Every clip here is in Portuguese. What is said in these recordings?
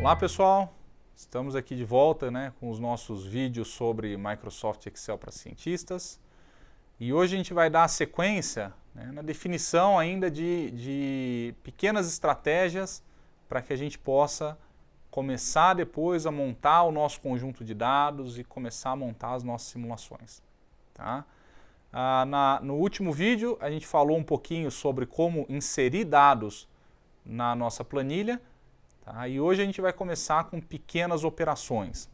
Olá pessoal, estamos aqui de volta, com os nossos vídeos sobre Microsoft Excel para cientistas e hoje a gente vai dar a sequência na definição ainda de pequenas estratégias para que a gente possa começar depois a montar o nosso conjunto de dados e começar a montar as nossas simulações. Tá? No último vídeo a gente falou um pouquinho sobre como inserir dados na nossa planilha. Tá? E hoje a gente vai começar com pequenas operações.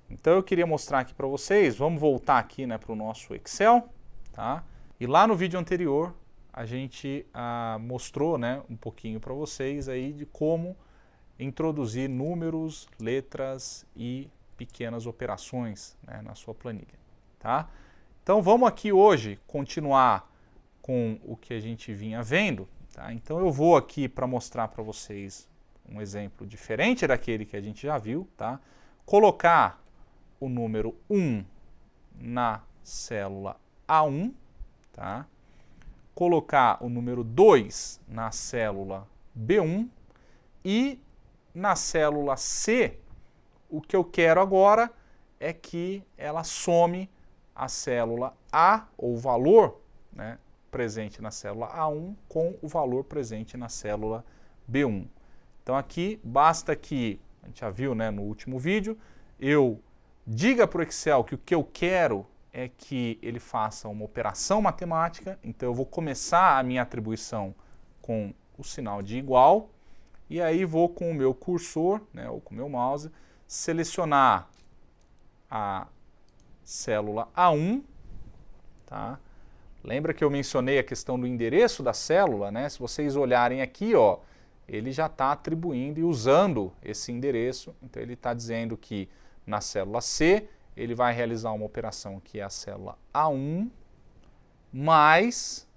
Então eu queria mostrar aqui para vocês, vamos voltar aqui para o nosso Excel. Tá? E lá no vídeo anterior a gente mostrou um pouquinho para vocês aí de como introduzir números, letras e pequenas operações na sua planilha. Tá? Então vamos aqui hoje continuar com o que a gente vinha vendo. Tá? Então eu vou aqui para mostrar para vocês um exemplo diferente daquele que a gente já viu, tá? Colocar o número 1 na célula A1, tá? Colocar o número 2 na célula B1 e na célula C, o que eu quero agora é que ela some a célula A, ou o valor presente na célula A1 com o valor presente na célula B1. Então aqui basta que, a gente já viu no último vídeo, eu diga para o Excel que o que eu quero é que ele faça uma operação matemática, então eu vou começar a minha atribuição com o sinal de igual, e aí vou com o meu cursor, ou com o meu mouse, selecionar a célula A1, tá? Lembra que eu mencionei a questão do endereço da célula, Se vocês olharem aqui, ó, ele já está atribuindo e usando esse endereço. Então ele está dizendo que na célula C ele vai realizar uma operação que é a célula A1 mais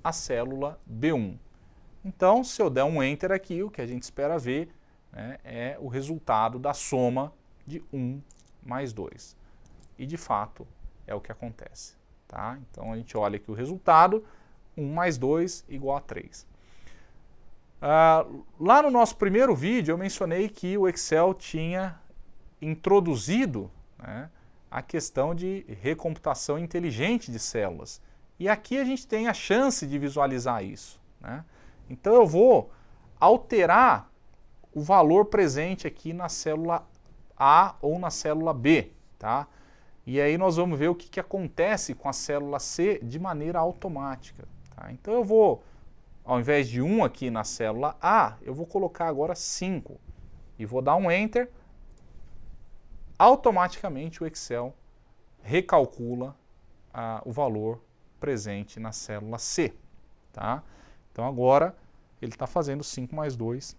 a célula B1. Então, se eu der um Enter aqui, o que a gente espera ver é o resultado da soma de 1 mais 2. E de fato é o que acontece. Tá? Então a gente olha aqui o resultado, 1 mais 2 igual a 3. Lá no nosso primeiro vídeo eu mencionei que o Excel tinha introduzido a questão de recomputação inteligente de células. E aqui a gente tem a chance de visualizar isso. Então eu vou alterar o valor presente aqui na célula A ou na célula B. Tá? E aí nós vamos ver o que acontece com a célula C de maneira automática. Tá? Então eu vou, ao invés de 1 aqui na célula A, eu vou colocar agora 5. E vou dar um Enter. Automaticamente o Excel recalcula o valor presente na célula C. Tá? Então agora ele está fazendo 5 mais 2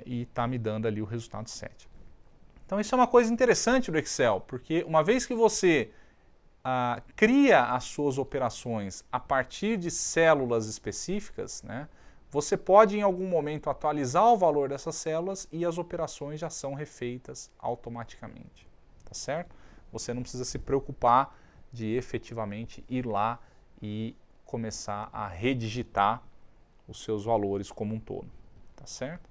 e está me dando ali o resultado 7. Então isso é uma coisa interessante do Excel, porque uma vez que você cria as suas operações a partir de células específicas, você pode em algum momento atualizar o valor dessas células e as operações já são refeitas automaticamente. Tá certo? Você não precisa se preocupar de efetivamente ir lá e começar a redigitar os seus valores como um todo. Tá certo?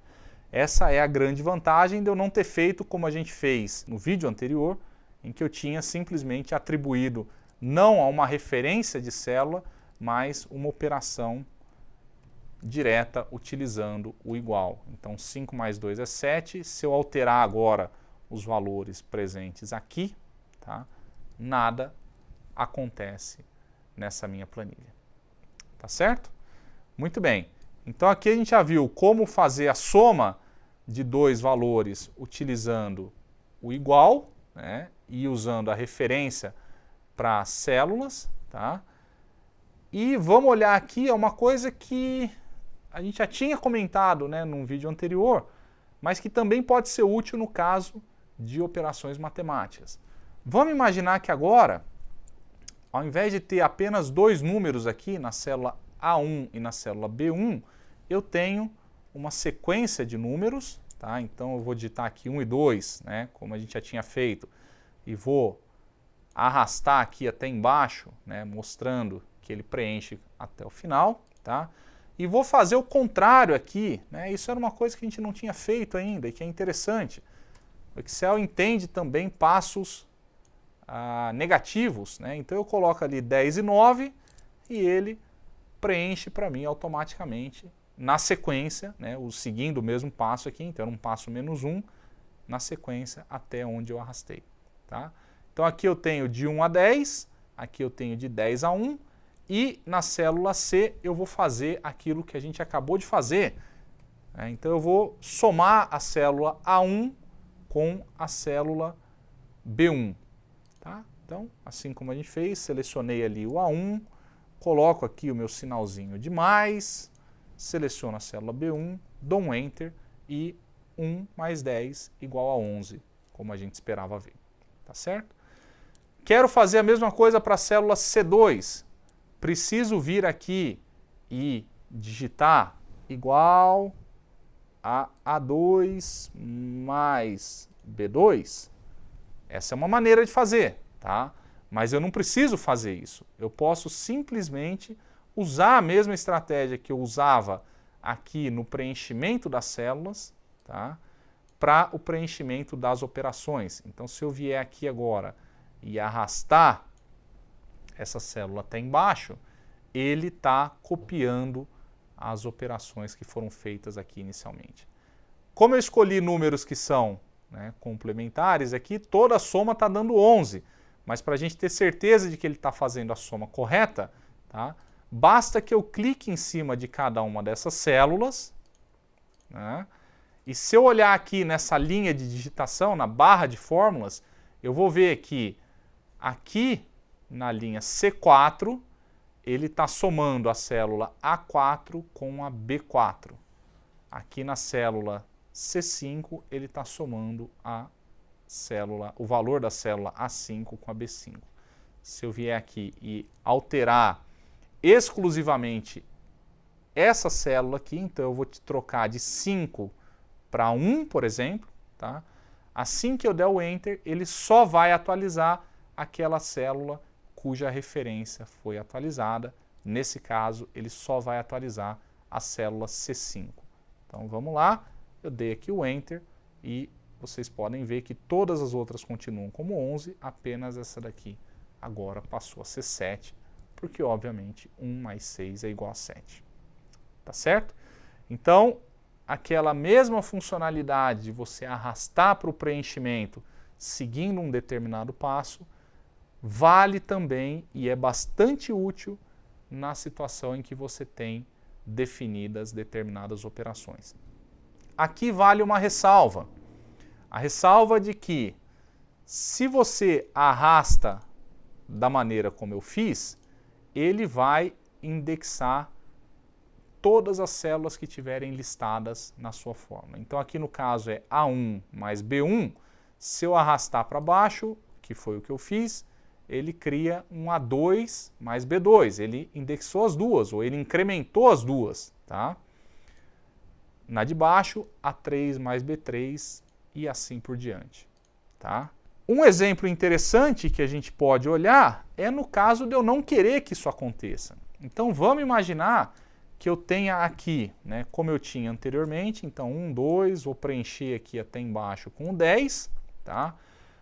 Essa é a grande vantagem de eu não ter feito como a gente fez no vídeo anterior, em que eu tinha simplesmente atribuído não a uma referência de célula, mas uma operação direta utilizando o igual. Então 5 mais 2 é 7, se eu alterar agora os valores presentes aqui, tá, nada acontece nessa minha planilha. Tá certo? Muito bem. Então aqui a gente já viu como fazer a soma de dois valores utilizando o igual, e usando a referência para células. Tá? E vamos olhar aqui uma coisa que a gente já tinha comentado num vídeo anterior, mas que também pode ser útil no caso de operações matemáticas. Vamos imaginar que agora, ao invés de ter apenas dois números aqui na célula A1 e na célula B1, eu tenho uma sequência de números, tá? Então eu vou digitar aqui 1 e 2, como a gente já tinha feito, e vou arrastar aqui até embaixo, mostrando que ele preenche até o final, tá? e vou fazer o contrário aqui, né? Isso era uma coisa que a gente não tinha feito ainda e que é interessante. O Excel entende também passos negativos, né? Então eu coloco ali 10 e 9 e ele preenche para mim automaticamente na sequência, né? Seguindo o mesmo passo aqui, então era um passo menos 1, na sequência até onde eu arrastei. Tá? Então aqui eu tenho de 1 a 10, aqui eu tenho de 10 a 1, e na célula C eu vou fazer aquilo que a gente acabou de fazer. Né? Então eu vou somar a célula A1 com a célula B1. Tá? Então, assim como a gente fez, selecionei ali o A1, coloco aqui o meu sinalzinho de mais, seleciono a célula B1, dou um Enter e 1 mais 10 igual a 11, como a gente esperava ver. Tá certo? Quero fazer a mesma coisa para a célula C2. Preciso vir aqui e digitar igual a A2 mais B2. Essa é uma maneira de fazer, tá? Mas eu não preciso fazer isso. Eu posso simplesmente usar a mesma estratégia que eu usava aqui no preenchimento das células, tá? Para o preenchimento das operações. Então, se eu vier aqui agora e arrastar essa célula até embaixo, ele está copiando as operações que foram feitas aqui inicialmente. Como eu escolhi números que são, né, complementares aqui, toda a soma está dando 11. Mas para a gente ter certeza de que ele está fazendo a soma correta, tá, basta que eu clique em cima de cada uma dessas células, né, e se eu olhar aqui nessa linha de digitação, na barra de fórmulas, eu vou ver que aqui na linha C4, ele está somando a célula A4 com a B4. Aqui na célula C5, ele está somando o valor da célula A5 com a B5. Se eu vier aqui e alterar exclusivamente essa célula aqui, então eu vou trocar de 5 para 1, por exemplo, tá? Assim que eu der o Enter, ele só vai atualizar aquela célula cuja referência foi atualizada. Nesse caso, ele só vai atualizar a célula C5. Então vamos lá, eu dei aqui o Enter e vocês podem ver que todas as outras continuam como 11, apenas essa daqui agora passou a ser 7, porque obviamente 1 mais 6 é igual a 7. Tá certo? Então, aquela mesma funcionalidade de você arrastar para o preenchimento seguindo um determinado passo, vale também e é bastante útil na situação em que você tem definidas determinadas operações. Aqui vale uma ressalva. A ressalva de que se você arrasta da maneira como eu fiz, ele vai indexar todas as células que tiverem listadas na sua fórmula. Então aqui no caso é A1 mais B1, se eu arrastar para baixo, que foi o que eu fiz, ele cria um A2 mais B2, ele indexou as duas, ou ele incrementou as duas, tá? Na de baixo, A3 mais B3 e assim por diante, tá? Um exemplo interessante que a gente pode olhar é no caso de eu não querer que isso aconteça. Então vamos imaginar que eu tenha aqui, né, como eu tinha anteriormente, então 1, 2, vou preencher aqui até embaixo com 10, tá?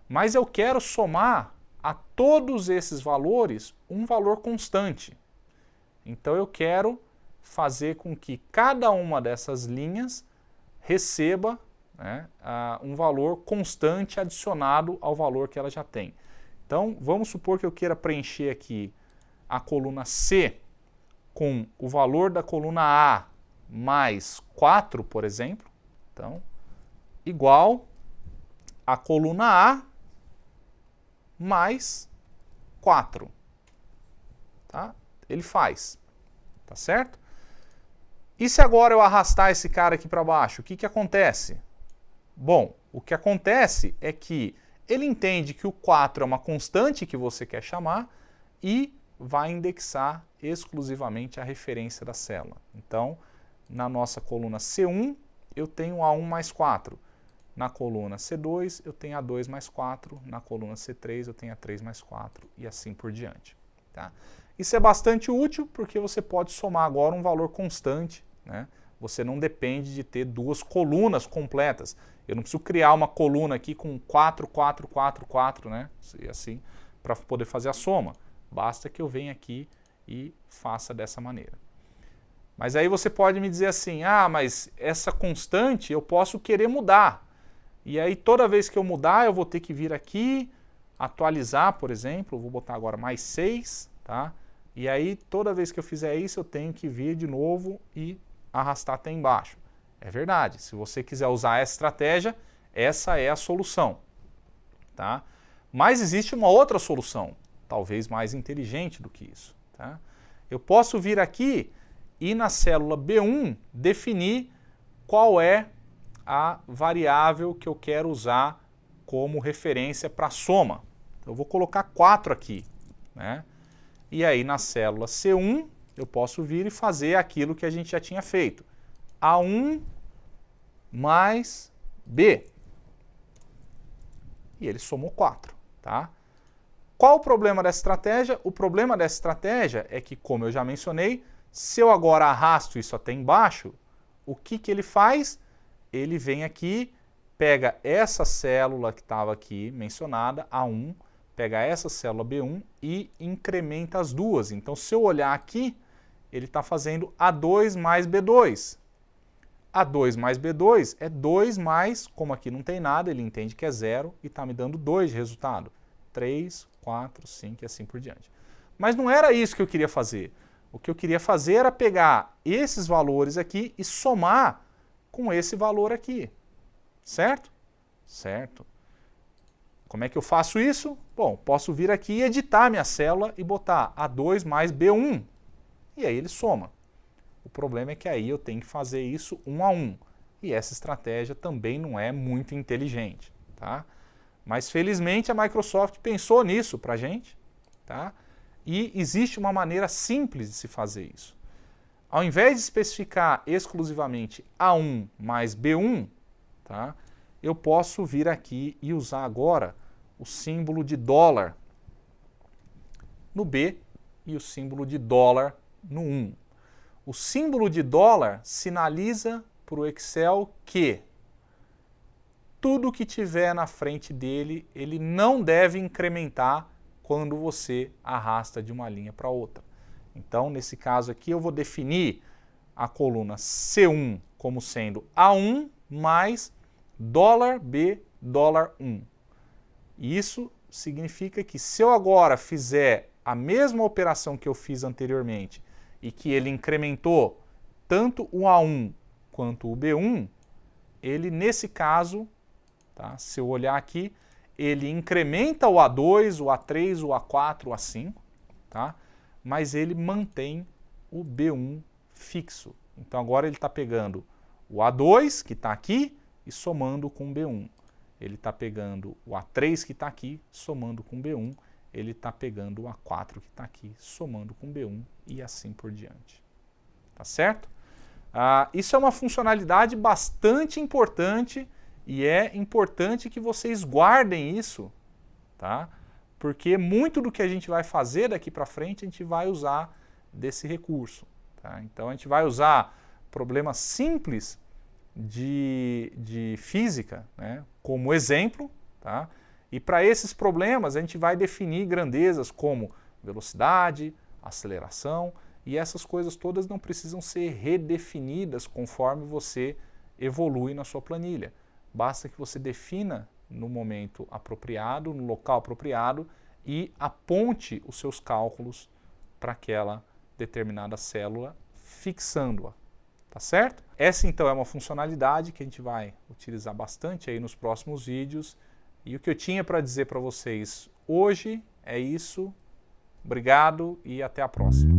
Mas eu quero somar a todos esses valores um valor constante. Então eu quero fazer com que cada uma dessas linhas receba, né, um valor constante adicionado ao valor que ela já tem. Então vamos supor que eu queira preencher aqui a coluna C com o valor da coluna A mais 4, por exemplo. Então, igual a coluna A mais 4. Tá? Ele faz. Tá certo? E se agora eu arrastar esse cara aqui para baixo, o que acontece? Bom, o que acontece é que ele entende que o 4 é uma constante que você quer chamar e vai indexar exclusivamente a referência da célula. Então, na nossa coluna C1, eu tenho A1 mais 4. Na coluna C2, eu tenho A2 mais 4. Na coluna C3, eu tenho A3 mais 4. E assim por diante. Tá? Isso é bastante útil porque você pode somar agora um valor constante, né? Você não depende de ter duas colunas completas. Eu não preciso criar uma coluna aqui com 4, 4, 4, 4, né? E assim, para poder fazer a soma. Basta que eu venha aqui e faça dessa maneira. Mas aí você pode me dizer assim, ah, mas essa constante eu posso querer mudar. E aí toda vez que eu mudar, eu vou ter que vir aqui, atualizar, por exemplo, vou botar agora mais 6, tá? E aí toda vez que eu fizer isso, eu tenho que vir de novo e arrastar até embaixo. É verdade, se você quiser usar essa estratégia, essa é a solução, tá? Mas existe uma outra solução, talvez mais inteligente do que isso, tá? Eu posso vir aqui e na célula B1 definir qual é a variável que eu quero usar como referência para a soma. Eu vou colocar 4 aqui, né? E aí na célula C1 eu posso vir e fazer aquilo que a gente já tinha feito. A1 mais B. E ele somou 4, tá? Qual o problema dessa estratégia? O problema dessa estratégia é que, como eu já mencionei, se eu agora arrasto isso até embaixo, o que ele faz? Ele vem aqui, pega essa célula que estava aqui mencionada, A1, pega essa célula B1 e incrementa as duas. Então, se eu olhar aqui, ele está fazendo A2 mais B2. A2 mais B2 é 2 mais, como aqui não tem nada, ele entende que é 0 e está me dando 2 de resultado. 3, 4, 5 e assim por diante. Mas não era isso que eu queria fazer. O que eu queria fazer era pegar esses valores aqui e somar com esse valor aqui. Certo? Certo. Como é que eu faço isso? Bom, posso vir aqui e editar minha célula e botar A2 mais B1. E aí ele soma. O problema é que aí eu tenho que fazer isso 1 a 1. E essa estratégia também não é muito inteligente, tá? Mas felizmente a Microsoft pensou nisso para a gente, tá? E existe uma maneira simples de se fazer isso. Ao invés de especificar exclusivamente A1 mais B1, tá? Eu posso vir aqui e usar agora o símbolo de dólar no B e o símbolo de dólar no 1. O símbolo de dólar sinaliza para o Excel que tudo que tiver na frente dele, ele não deve incrementar quando você arrasta de uma linha para outra. Então, nesse caso aqui, eu vou definir a coluna C1 como sendo A1 mais dólar B, dólar 1. Isso significa que se eu agora fizer a mesma operação que eu fiz anteriormente e que ele incrementou tanto o A1 quanto o B1, ele nesse caso, tá, se eu olhar aqui, ele incrementa o A2, o A3, o A4, o A5, tá? Mas ele mantém o B1 fixo. Então agora ele está pegando o A2, que está aqui, e somando com o B1. Ele está pegando o A3, que está aqui, somando com o B1. Ele está pegando o A4, que está aqui, somando com o B1, e assim por diante. Tá certo? Isso é uma funcionalidade bastante importante, e é importante que vocês guardem isso, tá? Porque muito do que a gente vai fazer daqui para frente, a gente vai usar desse recurso. Tá? Então a gente vai usar problemas simples de física, né, como exemplo, tá? E para esses problemas a gente vai definir grandezas como velocidade, aceleração, e essas coisas todas não precisam ser redefinidas conforme você evolui na sua planilha. Basta que você defina no momento apropriado, no local apropriado e aponte os seus cálculos para aquela determinada célula, fixando-a. Tá certo? Essa então é uma funcionalidade que a gente vai utilizar bastante aí nos próximos vídeos. E o que eu tinha para dizer para vocês hoje é isso. Obrigado e até a próxima.